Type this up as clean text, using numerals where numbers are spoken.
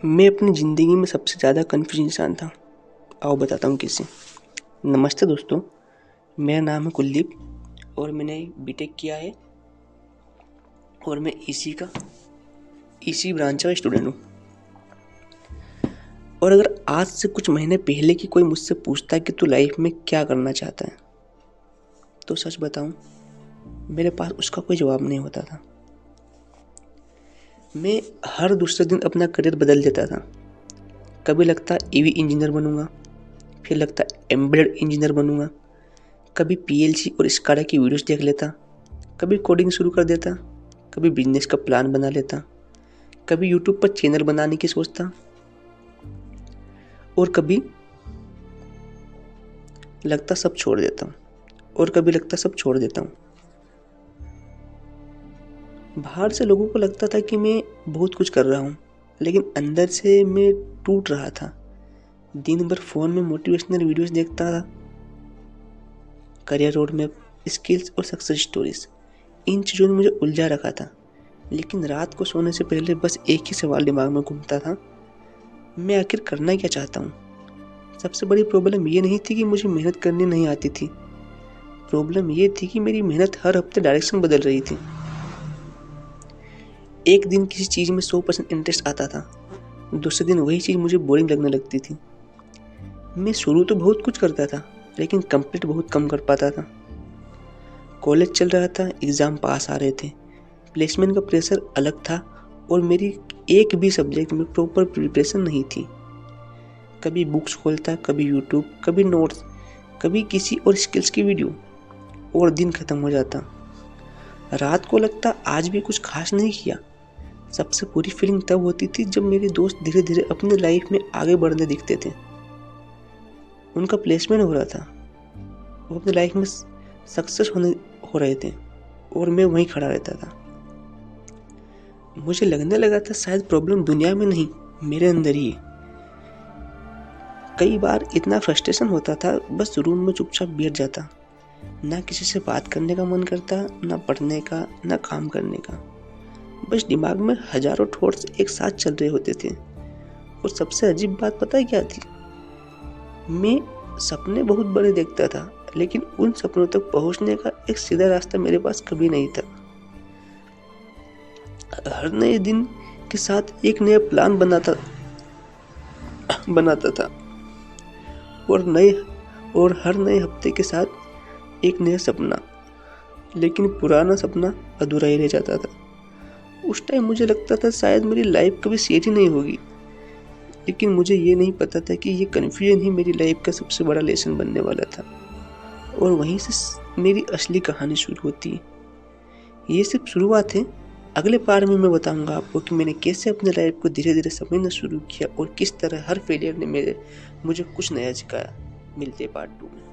मैं अपनी ज़िंदगी में सबसे ज़्यादा कन्फ्यूज इंसान था। आओ बताता हूँ कैसे। नमस्ते दोस्तों, मेरा नाम है कुलदीप और मैंने बीटेक किया है और मैं ईसी ब्रांच का स्टूडेंट हूँ। और अगर आज से कुछ महीने पहले की कोई मुझसे पूछता कि तू लाइफ में क्या करना चाहता है, तो सच बताऊँ मेरे पास उसका कोई जवाब नहीं होता था। मैं हर दूसरे दिन अपना करियर बदल देता था। कभी लगता ईवी इंजीनियर बनूंगा, फिर लगता एम्बेडेड इंजीनियर बनूंगा, कभी पीएलसी और स्काडा की वीडियोस देख लेता, कभी कोडिंग शुरू कर देता, कभी बिजनेस का प्लान बना लेता, कभी यूट्यूब पर चैनल बनाने की सोचता और कभी लगता सब छोड़ देता हूँ बाहर से लोगों को लगता था कि मैं बहुत कुछ कर रहा हूँ, लेकिन अंदर से मैं टूट रहा था। दिन भर फ़ोन में मोटिवेशनल वीडियोस देखता था, करियर रोड मैप, स्किल्स और सक्सेस स्टोरीज, इन चीज़ों ने मुझे उलझा रखा था। लेकिन रात को सोने से पहले बस एक ही सवाल दिमाग में घूमता था, मैं आखिर करना क्या चाहता हूँ। सबसे बड़ी प्रॉब्लम ये नहीं थी कि मुझे मेहनत करनी नहीं आती थी, प्रॉब्लम ये थी कि मेरी मेहनत हर हफ्ते डायरेक्शन बदल रही थी। एक दिन किसी चीज़ में 100% इंटरेस्ट आता था, दूसरे दिन वही चीज़ मुझे बोरिंग लगने लगती थी। मैं शुरू तो बहुत कुछ करता था, लेकिन कंप्लीट बहुत कम कर पाता था। कॉलेज चल रहा था, एग्ज़ाम पास आ रहे थे, प्लेसमेंट का प्रेशर अलग था और मेरी एक भी सब्जेक्ट में प्रॉपर प्रिपरेशन नहीं थी। कभी बुक्स खोलता, कभी यूट्यूब, कभी नोट्स, कभी किसी और स्किल्स की वीडियो, और दिन ख़त्म हो जाता। रात को लगता आज भी कुछ खास नहीं किया। सबसे बुरी फीलिंग तब होती थी जब मेरे दोस्त धीरे धीरे अपनी लाइफ में आगे बढ़ने दिखते थे। उनका प्लेसमेंट हो रहा था, वो अपनी लाइफ में सक्सेस हो रहे थे और मैं वहीं खड़ा रहता था। मुझे लगने लगा था शायद प्रॉब्लम दुनिया में नहीं, मेरे अंदर ही है। कई बार इतना फ्रस्ट्रेशन होता था, बस रूम में चुपचाप बैठ जाता। ना किसी से बात करने का मन करता, ना पढ़ने का, ना काम करने का। बस दिमाग में हजारों थॉट्स एक साथ चल रहे होते थे। और सबसे अजीब बात पता है क्या थी? मैं सपने बहुत बड़े देखता था, लेकिन उन सपनों तक पहुंचने का एक सीधा रास्ता मेरे पास कभी नहीं था। हर नए दिन के साथ एक नया प्लान बनाता था और हर नए हफ्ते के साथ एक नया सपना, लेकिन पुराना सपना अधूरा ही रह जाता था। उस टाइम मुझे लगता था शायद मेरी लाइफ कभी सेट ही नहीं होगी, लेकिन मुझे ये नहीं पता था कि ये कन्फ्यूजन ही मेरी लाइफ का सबसे बड़ा लेसन बनने वाला था। और वहीं से मेरी असली कहानी शुरू होती है। ये सिर्फ शुरुआत है। अगले पार्ट में मैं बताऊंगा आपको कि मैंने कैसे अपने लाइफ को धीरे धीरे समझना शुरू किया और किस तरह हर फेलियर ने मुझे कुछ नया सिखाया। मिलते पार्ट 2 में।